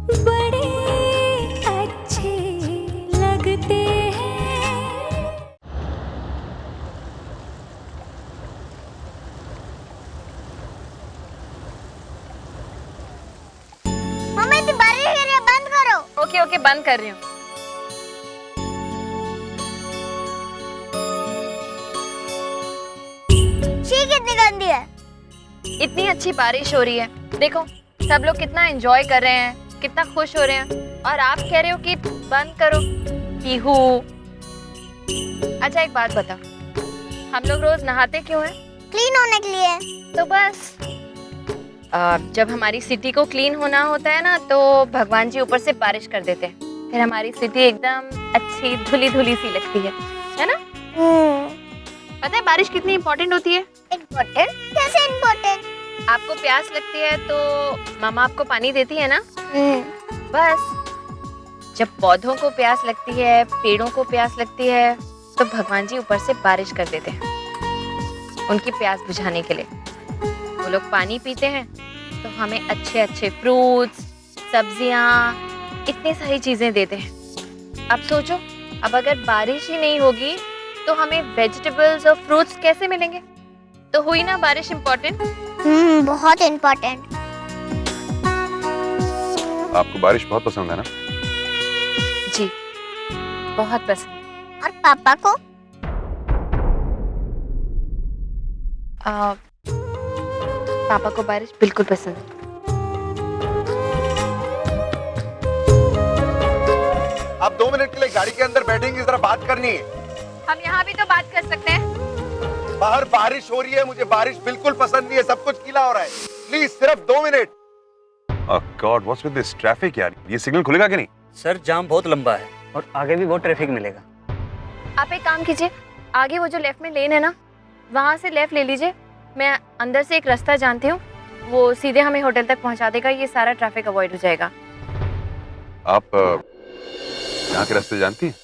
बड़े अच्छे लगते हैं। मम्मी तो बारिश हो रही है, बंद करो। ओके ओके, बंद कर रही हूँ। शी कितनी गंदी है। इतनी अच्छी बारिश हो रही है, देखो सब लोग कितना एंजॉय कर रहे हैं, कितना खुश हो रहे हैं, और आप कह रहे हो कि बंद करो। पीहू, अच्छा एक बात बताओ, हम लोग रोज नहाते क्यों हैं? क्लीन होने के लिए। तो बस जब हमारी सिटी को क्लीन होना होता है ना, तो भगवान जी ऊपर से बारिश कर देते हैं, फिर हमारी सिटी एकदम अच्छी धुली धुली सी लगती है ना? पता है बारिश कितनी इम्पोर्टेंट होती है? इम्पोर्टेंट? कैसे इम्पोर्टेंट? आपको प्यास लगती है तो मामा आपको पानी देती है ना? बस जब पौधों को प्यास लगती है, पेड़ों को प्यास लगती है, तो भगवान जी ऊपर से बारिश कर देते हैं उनकी प्यास बुझाने के लिए। वो लोग पानी पीते हैं तो हमें अच्छे अच्छे फ्रूट्स, सब्जियां, इतनी सारी चीजें देते हैं। अब सोचो, अब अगर बारिश ही नहीं होगी तो हमें वेजिटेबल्स और फ्रूट्स कैसे मिलेंगे? तो हुई ना बारिश इम्पोर्टेंट? बहुत इम्पोर्टेंट। आपको बारिश बहुत पसंद है ना? जी, बहुत पसंद। और पापा को? पापा को बारिश बिल्कुल पसंद है। आप 2 मिनट के लिए गाड़ी के अंदर बैठेंगे, जरा बात करनी है। हम यहाँ भी तो बात कर सकते हैं। बाहर बारिश हो रही है, मुझे बारिश बिल्कुल पसंद नहीं है, सब कुछ गीला हो रहा है। प्लीज सिर्फ 2 minute. Oh God, what's with this traffic यार? ये सिग्नल खुलेगा कि नहीं? सर जाम बहुत लंबा है और आगे भी बहुत ट्रैफिक मिलेगा। आप एक काम कीजिए, आगे वो जो लेफ्ट में लेन है ना, वहाँ से लेफ्ट ले लीजिए। मैं अंदर से एक रास्ता जानती हूँ, वो सीधे हमें होटल तक पहुँचा देगा। ये सारा ट्रैफिक अवॉइड हो जाएगा। आप यहाँ के रास्ते जानती हैं?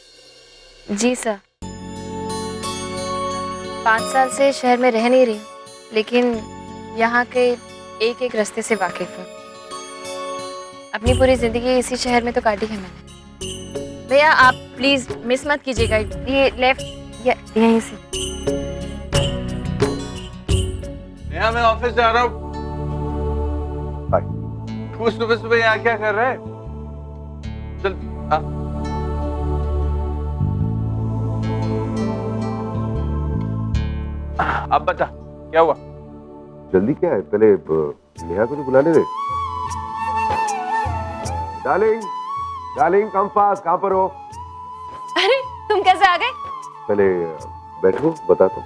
जी सर, 5 साल से शहर में रह नहीं रही, लेकिन यहाँ के एक एक रास्ते से वाकिफ हूँ। अपनी पूरी जिंदगी इसी शहर में तो काटी है मैंने। भैया आप प्लीज मिस मत कीजिएगा, ये लेफ्ट यहीं से। यहाँ मैं ऑफिस जा रहा हूँ। तू सुबह सुबह यहाँ क्या कर रहा है? चल आ। अब बता क्या हुआ? जल्दी क्या है, पहले नेहा को तो बुलाने दे। डार्लिंग, डार्लिंग कम पास, कहाँ पर हो? अरे तुम कैसे आ गए? पहले बैठो, बताता हूँ।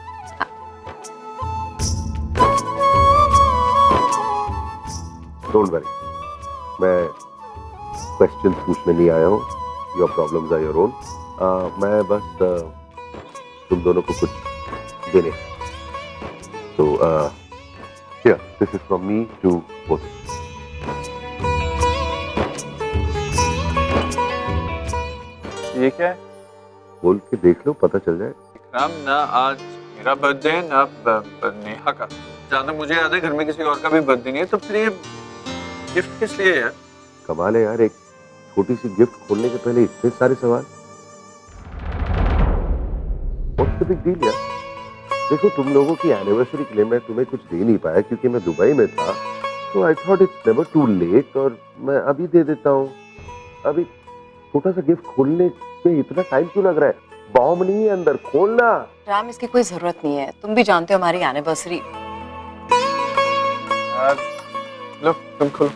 डोंट वरी, मैं क्वेश्चन पूछने नहीं आया हूँ। Your problems are your own. मैं बस तुम दोनों को कुछ देने। तो here, this is from me to both. ये क्या है? बोल के देख लो, पता चल जाए। इकराम, ना आज मेरा बर्थडे है ना नेहा का। जहाँ तक मुझे याद है घर में किसी और का भी बर्थडे नहीं है, तो फिर ये गिफ्ट किस लिए है? कमाल है यार, एक छोटी सी गिफ्ट खोलने के पहले इतने सारे सवाल। व्हाट्स द बिग डील यार? देखो, तुम लोगों की एनिवर्सरी के लिए मैं तुम्हें कुछ दे नहीं पाया क्योंकि मैं दुबई में था, तो I thought it's never too late, और मैं अभी दे देता हूँ। अभी छोटा सा गिफ्ट खोलने में इतना टाइम क्यों लग रहा है? बॉम्ब नहीं है अंदर, खोलना। राम, इसकी कोई जरूरत नहीं है, तुम भी जानते हो हमारी एनिवर्सरी। लो तुम खोलो।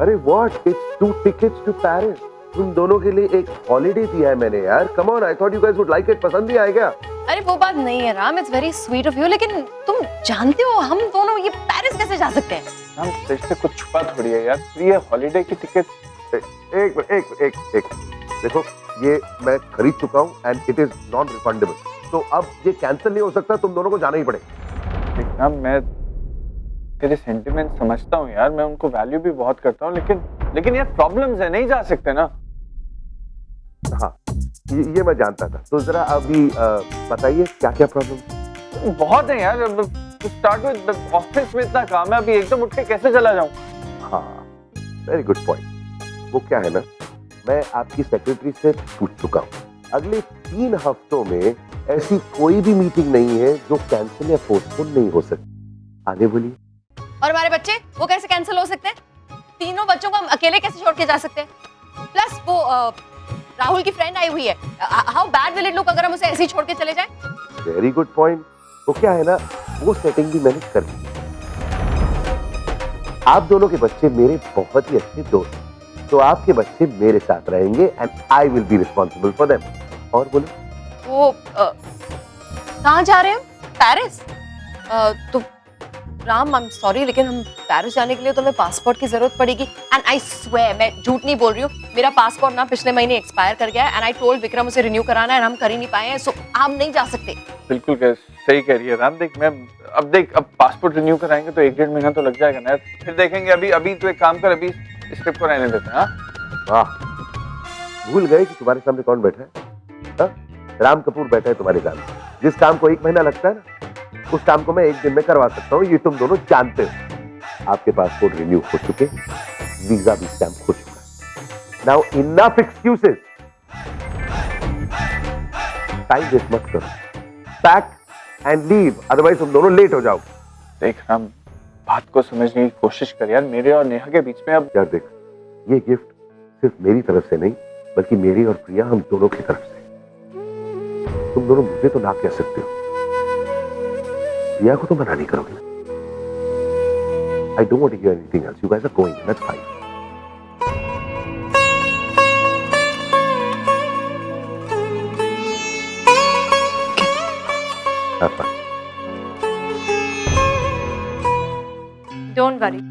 अरे what, it's 2 tickets to Paris। तुम दोनों के लिए एक हॉलिडे दिया है मैंने यार। Come on, I thought you guys would like it. पसंद भी आएगा। अरे वो बात नहीं है Ram, it's very sweet of you, लेकिन तुम जानते हो हम दोनों ये पेरिस कैसे जा सकते हैं? हम सच से कुछ छुपा थोड़ी है यार, ये हॉलीडे की टिकट। एक देखो ये मैं खरीद चुका हूँ and it is non refundable, तो अब ये कैंसिल नहीं हो सकता, तुम दोनों को जाना ही पड़ेगा। देखना, मैं तेरे सेंटिमेंट समझता हूँ यार, मैं उनको वैल्यू भी बहुत करता हूँ, लेकिन यार प्रॉब्लम्स है, नहीं जा सकते ना। हाँ ये मैं जानता था, तो जरा अभी बताइए क्या क्या प्रॉब्लम। बहुत है यार, स्टार्ट विद ऑफिस में इतना काम है, अभी एकदम उठ के कैसे चला जाऊँ। हाँ वेरी गुड पॉइंट। वो क्या है ना, मैं आपकी सेक्रेटरी से पूछ चुका हूँ, अगले 3 हफ्तों में ऐसी कोई भी मीटिंग नहीं है जो कैंसिल या पोस्टपोन नहीं हो सकती। आगे बोलिए। और हमारे बच्चे वो कैसे कैंसिल हो सकते हैं? तीनों बच्चों को हम अकेले कैसे छोड़ के जा सकते हैं? प्लस वो राहुल की फ्रेंड आई हुई है, how bad will it look अगर हम उसे ऐसे ही छोड़ के चले जाएं? Very good point. वो क्या है ना, वो सेटिंग भी मैंने कर दी। आप दोनों के बच्चे मेरे बहुत ही अच्छे दोस्त, तो आपके बच्चे मेरे साथ रहेंगे and I will be responsible for them. और बोलो। वो कहाँ जा रहे हैं? पेरिस? तो राम, आई एम सॉरी, लेकिन हम पेरिस जाने के लिए तो हमें पासपोर्ट की जरूरत पड़ेगी। एंड आई स्वेयर, मैं झूठ नहीं बोल रही हूँ, मेरा पासपोर्ट ना पिछले महीने एक्सपायर कर गया है एंड आई टोल्ड विक्रम उसे रिन्यू कराना है एंड हम कर ही नहीं पाए हैं, सो हम नहीं जा सकते। बिल्कुल सही कह रही है राम। देख मैं अब पासपोर्ट रिन्यू कराएंगे तो 1-1.5 महीना तो लग जाएगा ना, फिर देखेंगे। अभी तो एक काम कर, अभी इस ट्रिप को रहने देते हैं। वाह, भूल गए कि तुम्हारे सामने कौन बैठा है? हा? राम कपूर बैठा है तुम्हारे सामने। जिस काम को 1 महीना लगता है ना, उस काम को मैं 1 दिन में करवा सकता हूँ, ये तुम दोनों जानते हो। आपके पासपोर्ट रिन्यू हो चुके, वीजा भी स्टैम्प हो चुका। Now enough excuses, time waste मत करो, पैक एंड लीव, अदरवाइज तुम दोनों लेट हो जाओ। देख राम, बात को समझने की कोशिश कर यार, मेरे और नेहा के बीच में अब। यार देख, ये गिफ्ट सिर्फ मेरी तरफ से नहीं, बल्कि मेरी और प्रिया हम दोनों की तरफ से। तुम दोनों मुझे तो ना कह सकते हो, प्रिया को तो मना नहीं करोगे ना। I don't want to hear anything else. You guys are going. That's fine. Have fun. Don't worry,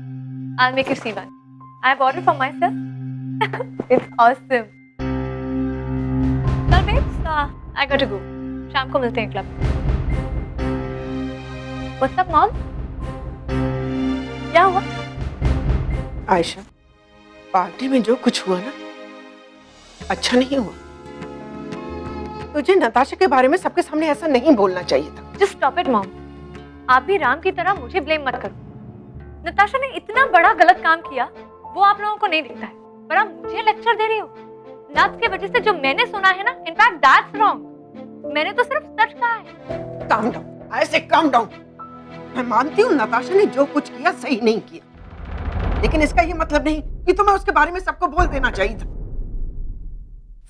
I'll make you see one. I've ordered for myself. It's awesome. Well, babes, I got to go. शाम को मिलते हैं club. What's up, mom? क्या हुआ? Ayesha, party में जो कुछ हुआ ना, अच्छा नहीं हुआ। तुझे नताशा के बारे में सबके सामने ऐसा नहीं बोलना चाहिए था। Just stop it, mom. आप भी राम की तरह मुझे ब्लेम मत करो। नताशा ने इतना बड़ा गलत काम किया, वो आप लोगों को नहीं दिखता है, पर आप मुझे लेक्चर दे रही हो। नथ की वजह से जो मैंने सुना है ना, इनफैक्ट दैट्स रॉन्ग। मैंने तो सिर्फ सच कहा है। काम डाउन, ऐसे काम डाउन। मैं मानती हूँ नताशा ने जो कुछ किया सही नहीं किया, लेकिन इसका ये मतलब नहीं कि तुम्हें उसके बारे में सबको बोल देना चाहिए था।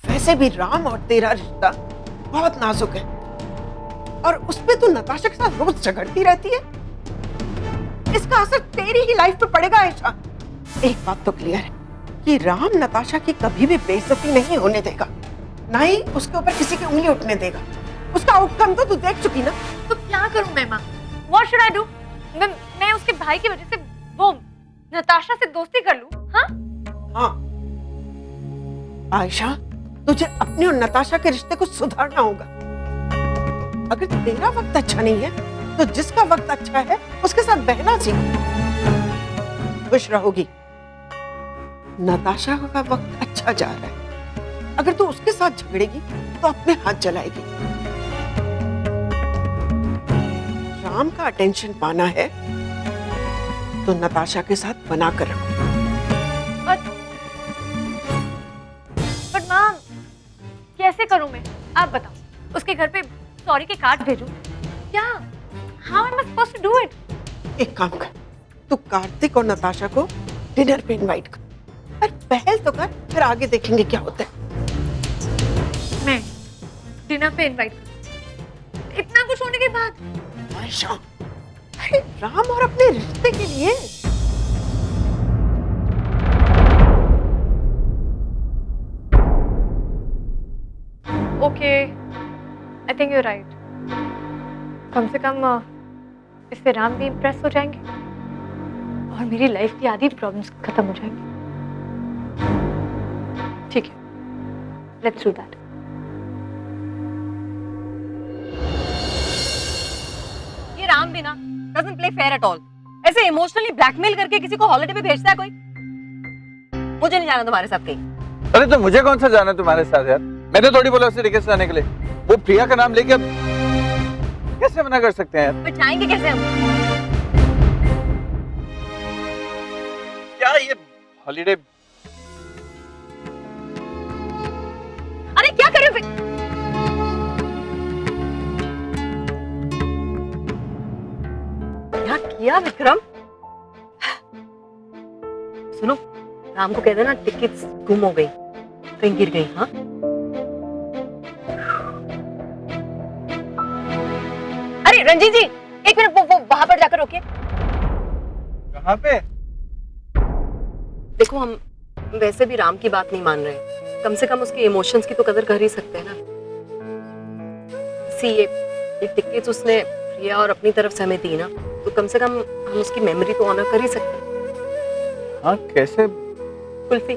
वैसे भी राम और तेरा रिश्ता बहुत नाजुक है, और उस पे तू नताशा के साथ रोज झगड़ती रहती है। इसका असर तेरी ही लाइफ पे पड़ेगा आयशा। एक बात तो क्लियर है कि राम नताशा की कभी भी बेइज्जती नहीं होने देगा, ना ही उसके ऊपर किसी की उंगली उठने देगा। उसका आउटकम तो तू देख चुकी ना। तो क्या करूं मैं, माँ? What should I do? मैं उसके भाई की वजह से वो नताशा से दोस्ती कर लूं? हाँ? हाँ आयशा, तुझे अपने और नताशा के रिश्ते को सुधारना होगा। अगर तेरा वक्त अच्छा नहीं है, तो जिसका वक्त अच्छा है उसके साथ बहना सीख। खुश रहोगी। नताशा का वक्त अच्छा जा रहा है, अगर तू उसके साथ झगड़ेगी तो अपने हाथ जलाएगी। राम का अटेंशन पाना है तो नताशा के साथ बना कर रखो। बट माम, कैसे करूं मैं? आप बताओ। उसके घर पे सॉरी के कार्ड भेजूं? क्या? How am I supposed to do it? एक काम कर, तू कार्तिक और नताशा को डिनर पे इनवाइट कर। पर पहल तो कर, फिर आगे देखेंगे क्या होता है। मैं डिनर पे इनवाइट करूं? इतना कुछ होने के बाद? आयशा, अरे राम और अपने रिश्ते के लिए। Okay, I think you're right. कम से कम इससे राम भी इम्प्रेस हो जाएंगे और मेरी लाइफ की आधी प्रॉब्लम्स खत्म हो जाएंगी। ठीक है, लेट्स डू दैट। ये राम भी ना doesn't play fair at all. ऐसे इमोशनली ब्लैकमेल करके किसी को हॉलिडे पे भेजता है कोई? मुझे नहीं जाना तुम्हारे साथ कहीं। अरे तो मुझे कौन सा जाना है तुम्हारे साथ यार? मैंने थोड़ी बोला उसे रिकेश जाने के लिए। वो प्रिया का नाम लेके अब कैसे मना कर सकते हैं यार? पर जाएंगे कैसे हम? क्या ये हॉलीडे? अरे क्या कर रहे हो? क्या किया विक्रम? सुनो, राम को कह देना टिकट्स गुम हो गई, कहीं गिर गई। हाँ, अरे रंजीत जी, एक मिनट, वो वहां पर जाकर रोकिए। कहाँ पे? देखो, हम वैसे भी राम की बात नहीं मान रहे, कम से कम उसके इमोशंस की तो कदर कर ही सकते हैं ना। सी ये टिकट्स उसने प्रिया और अपनी तरफ से हमें दी ना, तो कम से कम हम उसकी मेमोरी तो ऑनर कर ही सकते हैं। हाँ, कैसे? कुल्फी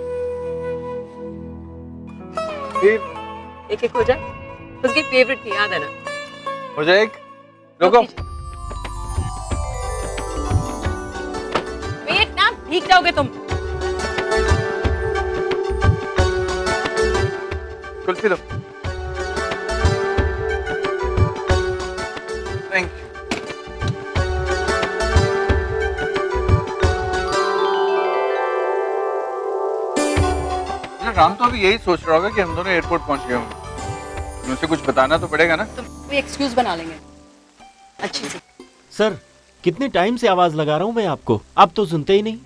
एक एक हो जाए, उसकी फेवरेट थी, याद है ना? हो जाए एक। रुको। वेट ना, भीग जाओगे तुम। कुल्फी दो। Thank you. राम तो अभी यही सोच रहा होगा कि हम दोनों एयरपोर्ट पहुंच गए होंगे। उसे कुछ बताना तो पड़ेगा ना। तुम कोई एक्सक्यूज बना लेंगे अच्छी सी। सर, कितने टाइम से आवाज लगा रहा हूं मैं आपको, आप तो सुनते ही नहीं।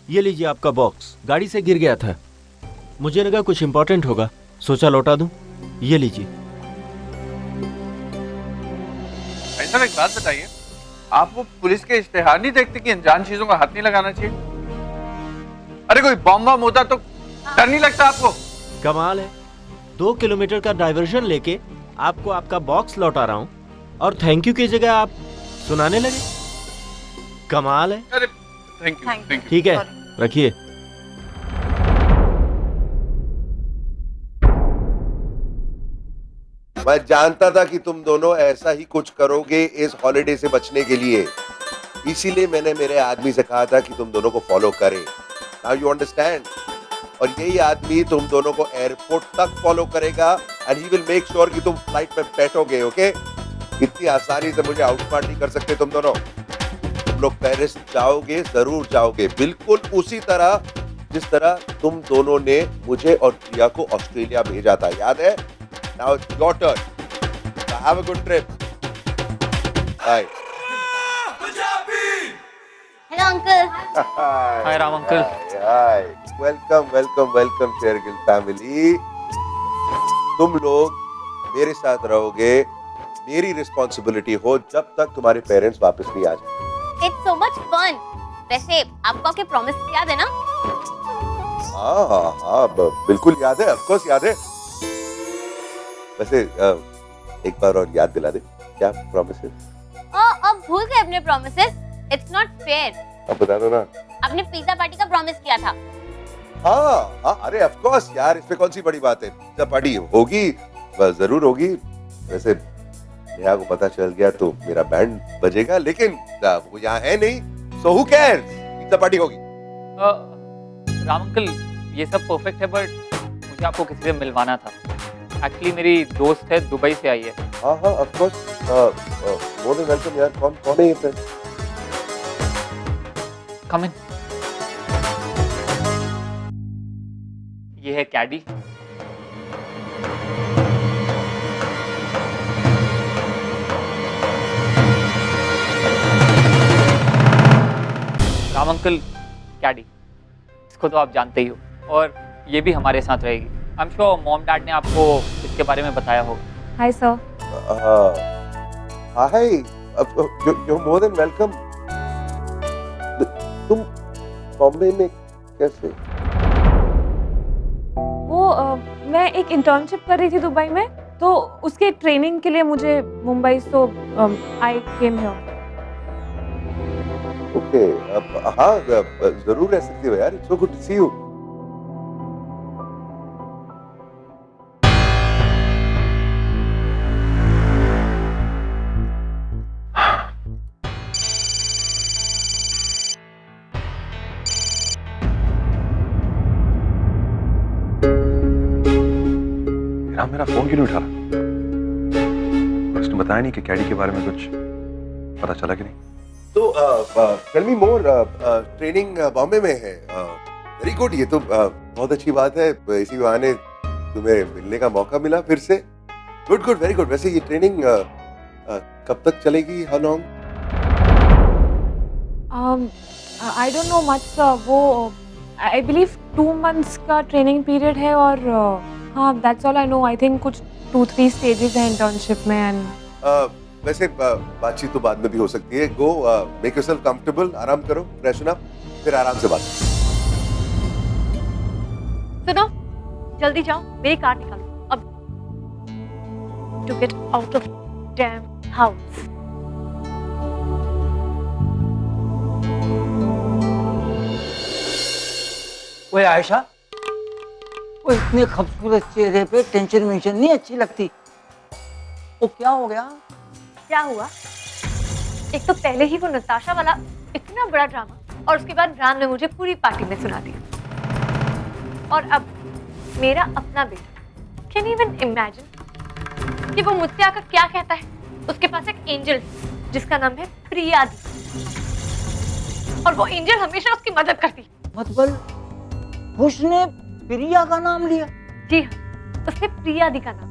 ये लीजिए आपका बॉक्स, गाड़ी से गिर गया था, मुझे लगा कुछ इंपॉर्टेंट होगा, सोचा लौटा दूं। ये लीजिए। ऐसा एक बात बताइए, आप वो पुलिस के इश्तेहार नहीं देखते कि अनजान चीजों का हाथ नहीं लगाना चाहिए? अरे कोई बॉम्ब वॉम्ब होता तो डर नहीं लगता आपको? कमाल है, 2 किलोमीटर का डाइवर्जन लेके आपको आपका बॉक्स लौटा रहा हूं और थैंक यू की जगह आप सुनाने लगे। कमाल है। अरे थैंक यू। ठीक है, रखिए। मैं जानता था कि तुम दोनों ऐसा ही कुछ करोगे इस हॉलिडे से बचने के लिए, इसीलिए मैंने मेरे आदमी से कहा था कि तुम दोनों को फॉलो करे। Now you understand? और यही आदमी तुम दोनों को एयरपोर्ट तक फॉलो करेगा and he will make sure कि तुम फ्लाइट में बैठोगे। ओके? इतनी आसानी से मुझे आउटस्मार्ट नहीं कर सकते तुम दोनों। तुम लोग पेरिस जाओगे, जरूर जाओगे, बिल्कुल उसी तरह जिस तरह तुम दोनों ने मुझे और प्रिया को ऑस्ट्रेलिया भेजा था, याद है? Now it's your turn. So have a good trip. Bye. Hello uncle. Hi Ram uncle. Hi. Welcome Shergill family. तुम लोग मेरे साथ रहोगे, मेरी रिस्पॉन्सिबिलिटी हो जब तक तुम्हारे पेरेंट्स वापस नहीं आ जाए। It's so much fun. वैसे आपको आपके प्रॉमिस याद है ना? हाँ, बिल्कुल याद है, ऑफ कोर्स याद है। वैसे एक बार और याद दिला दे, क्या प्रॉमिस है? अब भूल गए अपने प्रॉमिसेस? It's not fair. अब बता दो ना। आपने पिज्जा पार्टी का प्रॉमिस किया था। हाँ, अरे ऑफ कोर्स यार, इसमें कौन सी बड़ी बात है? पिज्जा पार्टी होगी, जरूर होगी। वैसे नेहा को पता चल गया तो मेरा बैंड बजेगा, लेकिन वो यहाँ है नहीं, so who cares? Pizza party होगी। राम अंकल, ये सब परफेक्ट है, बट मुझे आपको किसी से मिलवाना था। एक्चुअली मेरी दोस्त है, दुबई से आई है। हाँ, of course, more than welcome यार। कौन है ये फ्रेंड? कम इन। ये है कैडी। राम अंकल, कैडी, इसको तो आप जानते ही हो, और ये भी हमारे साथ रहेगी। I am sure mom dad ने आपको इसके बारे में बताया होगा। Hi sir. Hi, you're more than welcome। तुम बॉम्बे में कैसे? वो मैं एक इंटर्नशिप कर रही थी दुबई में, तो उसके ट्रेनिंग के लिए मुझे Mumbai, so I came here. Okay, हाँ, जरूर रह सकती हो यार। It's so good to see you. Ram मेरा फोन क्यों नहीं उठा रहा? और उसने बताया नहीं कि कैडी के बारे में कुछ पता चला कि नहीं? तो टेल मी मोर, ट्रेनिंग बॉम्बे में है। वेरी गुड, ये तो बहुत अच्छी बात है। इसी बहाने तुम्हें मिलने का मौका मिला फिर से। Good good, very good. वैसे ये ट्रेनिंग कब तक चलेगी? How long? I don't know much वो आई बिलीव 2 months का ट्रेनिंग पीरियड है और हाँ that's all I know. I think कुछ 2-3 स्टेजेस हैं इंटर्नशिप में एंड वैसे बातचीत तो बाद में भी हो सकती है। गो मेक योरसेल्फ कंफर्टेबल, आराम करो, फ्रेशन अप, फिर आराम से बात। सुनो, जल्दी जाओ, मेरी कार निकालो अब, to get out of damn house. ओए आयशा, वो इतने खूबसूरत चेहरे पे टेंशन वेंशन नहीं अच्छी लगती। वो क्या हो गया? क्या हुआ? एक तो पहले ही वो नताशा वाला इतना बड़ा ड्रामा और उसके बाद राम ने मुझे पूरी पार्टी में सुना दिया। और अब मेरा अपना बेटा, कैन यू इवन इमेजिन कि वो मुझसे आकर क्या कहता है? उसके पास एक एंजल है जिसका नाम है प्रिया दी, और वो एंजल हमेशा उसकी मदद करती है। मतलब उसने प्रिया का नाम लिया? जी हाँ, उसने प्रिया दी का नाम,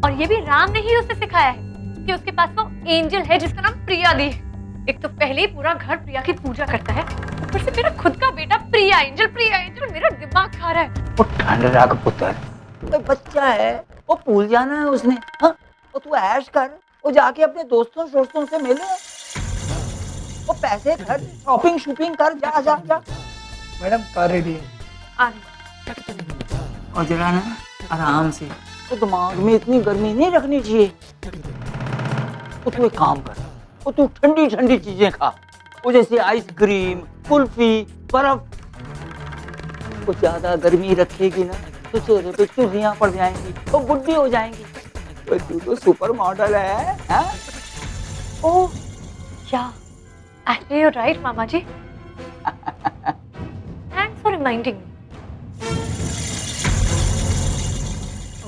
और ये भी राम ने ही उसे सिखाया है कि उसके पास वो एंजल है जिसका नाम प्रिया दी है। एक तो पहले ही पूरा घर प्रिया की पूजा करता है, ऊपर से मेरा खुद का बेटा प्रिया एंजल, मेरा दिमाग खा रहा है। वो ठंड रख पुत्र, तो बच्चा है, वो भूल जाना है उसने। हाँ, वो तू ऐश कर, वो जाके अपने दोस्तों से मिले, वो पैसे खर्च, शॉपिंग शूपिंग कर, जा जा जा। मैडम कार रेडी है। आ रही। और जरा ना आराम से, तो दिमाग में इतनी गर्मी नहीं रखनी चाहिए। तो तू एक काम कर, वो तू ठंडी ठंडी चीजें खा, वो जैसे आइसक्रीम, कुल्फी, बर्फ। वो ज्यादा गर्मी रखेगी ना तो चेहरे पे चुर्रियां पड़ जाएंगी, तो बुढ़ी हो जाएंगी। तो तू तो सुपर मॉडल है, हाँ? Oh yeah, actually you right मामा जी। Thanks for reminding me.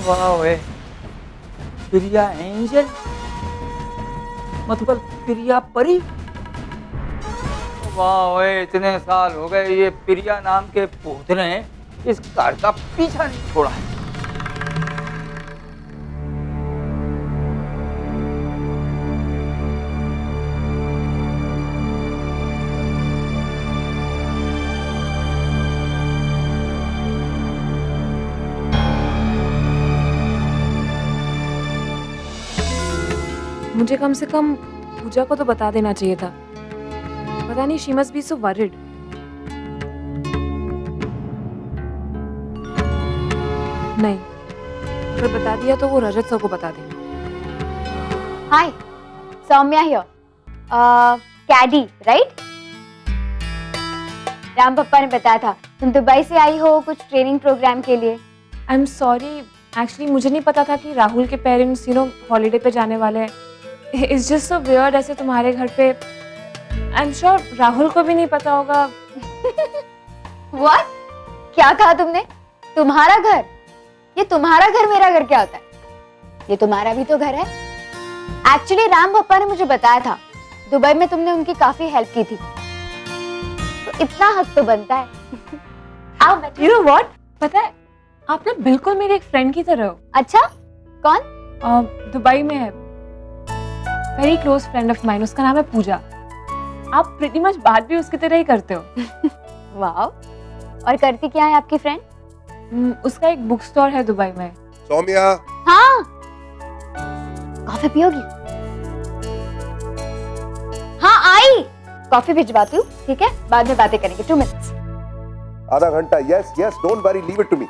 वाह वे, प्रिया एंजल, मतलब प्रिया परी। वाह वे, इतने साल हो गए ये प्रिया नाम के भूत ने इस घर का पीछा नहीं छोड़ा। मुझे कम से कम पूजा को तो बता देना चाहिए था। पता नहीं, she must be so worried. नहीं, अगर बता दिया तो वो रजत सर को बता देंगे। Hi, Saumya here. Caddy right? Ram पप्पा ने बताया था तुम दुबई से आई हो कुछ ट्रेनिंग प्रोग्राम के लिए। आई एम सॉरी, एक्चुअली मुझे नहीं पता था कि राहुल के पेरेंट्स हॉलीडे पे जाने वाले हैं। इट्स जस्ट सो वियर्ड, ऐसे तुम्हारे घर पे। आई एम श्योर राहुल को भी नहीं पता होगा। व्हाट? क्या कहा तुमने? तुम्हारा घर? ये तुम्हारा घर मेरा घर क्या होता है? ये तुम्हारा भी तो घर है। एक्चुअली राम पप्पा ने मुझे बताया था दुबई में तुमने उनकी काफी हेल्प की थी, तो इतना हक तो बनता है। आओ बैठो। यू नो व्हाट, पता है आप ना बिल्कुल मेरी एक फ्रेंड की तरह हो। अच्छा, कौन? दुबई में है, very close friend of mine, उसका नाम है पूजा। आप प्रीटी मच बात भी उसकी तरह ही करते हो। वाह, और करती क्या है आपकी फ्रेंड? उसका एक बुक स्टोर है दुबई में। सौम्या। हाँ, कॉफी पियोगी? हाँ आई, कॉफी भिजवाती हूँ, ठीक है? बाद में बातें करेंगे। 2 minutes। आधा घंटा। Yes yes, don't worry, leave it to me.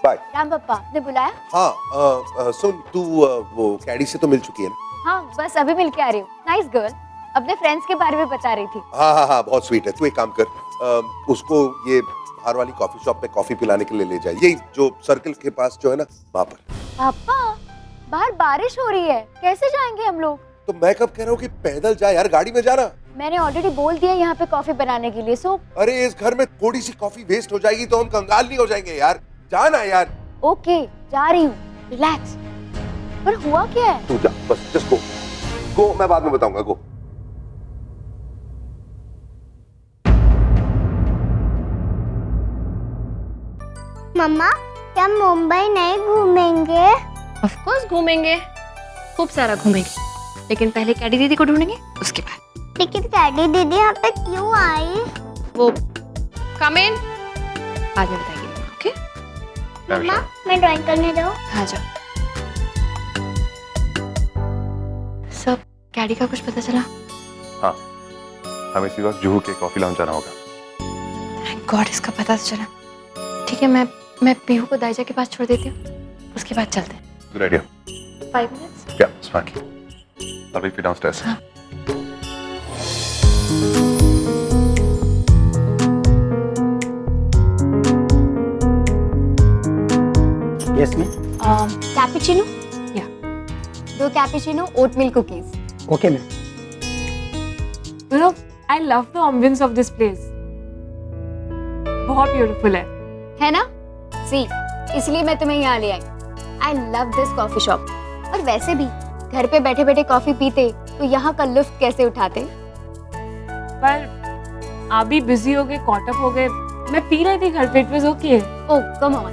Bye. Ram पप्पा ने बुलाया? हाँ, सुन तू वो कैडी से तो मिल चुकी है ना? हाँ, बस अभी मिल के आ रही हूँ। नाइस गर्ल, अपने फ्रेंड्स के बारे में बता रही थी। हाँ, बहुत स्वीट है। तू एक काम कर, उसको ये बाहर वाली कॉफी शॉप पे कॉफी पिलाने के लिए ले जाए, यही जो सर्कल के पास जो है ना, वहाँ पर। पापा, बाहर बारिश हो रही है, कैसे जाएंगे हम लोग? तो मैं कब कह रहा हूँ कि पैदल जा यार, गाड़ी में जाना। मैंने ऑलरेडी बोल दिया यहाँ पे कॉफी बनाने के लिए। सो अरे इस घर में थोड़ी सी कॉफी वेस्ट हो जाएगी तो हम कंगाल नहीं हो जाएंगे यार। जाना यार। ओके जा रही हूँ, रिलैक्स। पर हुआ क्या है? तू जा, बस जस्ट गो गो, मैं बाद में बताऊंगा, गो। मम्मा क्या मुंबई नहीं घूमेंगे? ऑफ कोर्स घूमेंगे, खूब सारा घूमेंगे, लेकिन पहले कैडी दीदी को ढूंढेंगे, उसके बाद। लेकिन कैडी दीदी यहाँ पे क्यों आई? वो कम इन, बाद में बताएगी मम्मा, ओके? मम्मा मैं ड्राइंग करने जाऊँ? हाँ जाओ। सब कैडी का कुछ पता चला? हाँ, हमें इसी वक्त जुहू के कॉफी लाउंज जाना होगा। थैंक गॉड इसका पता तो चला। ठीक है, मैं पीहू को दाइजा के पास छोड़ देती हूँ, उसके बाद चलते हैं। Good idea. 5 minutes? Yeah, it's fine. I'll wait for you downstairs. हाँ। Yes ma'am. Cappuccino? Yeah. 2 cappuccino, oat milk cookies. Okay ma'am. You know, I love the ambience of this place. बहुत beautiful है ना? सी, इसलिए मैं तुम्हें यहाँ ले आई। I love this coffee shop. और वैसे भी घर पे बैठे बैठे कॉफी पीते तो यहाँ का लुत्फ कैसे उठाते? पर आप भी बिजी हो गए, कॉट अप हो गए। मैं पी रही थी घर पे, it was okay. Oh come on,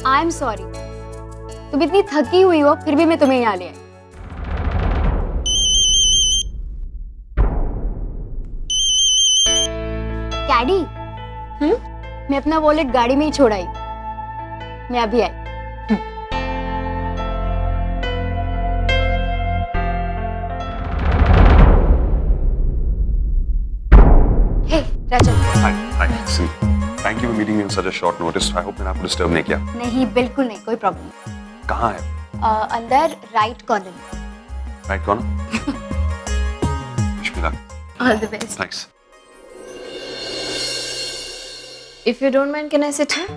I am sorry. तुम इतनी थकी हुई हो फिर भी मैं तुम्हें यहाँ ले आई। कैडी, मैं अपना वॉलेट गाड़ी में ही छोड़ आई। मैं अभी आई। हे राजा। Hi, listen. Thank you for meeting me on such a short notice. I hope मैंने आपको डिस्टर्ब नहीं किया। नहीं बिल्कुल नहीं, कोई प्रॉब्लम नहीं। कहाँ है? अंदर राइट कॉर्नर में। Right corner? Wish me luck. All the best. Thanks. If you don't mind, can I sit here?